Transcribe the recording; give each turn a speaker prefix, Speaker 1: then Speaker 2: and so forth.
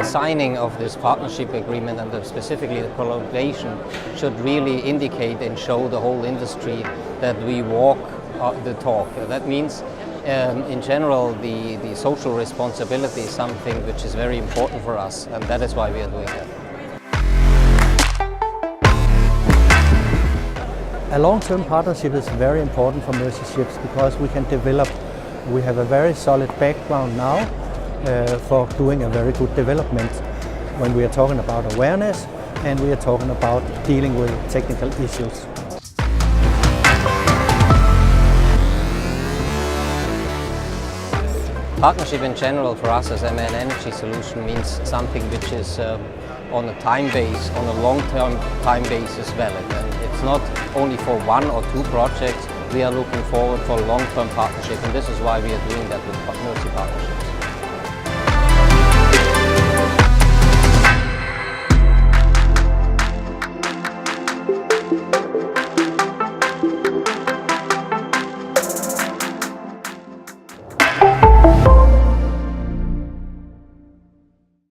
Speaker 1: signing of this partnership agreement and specifically the collaboration should really indicate and show the whole industry that we walk the talk. That means in general the social responsibility is something which is very important for us, and that is why we are doing that.
Speaker 2: A long-term partnership is very important for Mercy Ships because we can develop. We have a very solid background now for doing a very good development when we are talking about awareness and we are talking about dealing with technical issues.
Speaker 1: Partnership in general for us as MAN Energy Solution means something which is on a time base, on a long-term time basis valid. And it's not only for one or two projects. We are looking forward for a long-term partnership, and this is why we are doing that with Mercy Partnerships.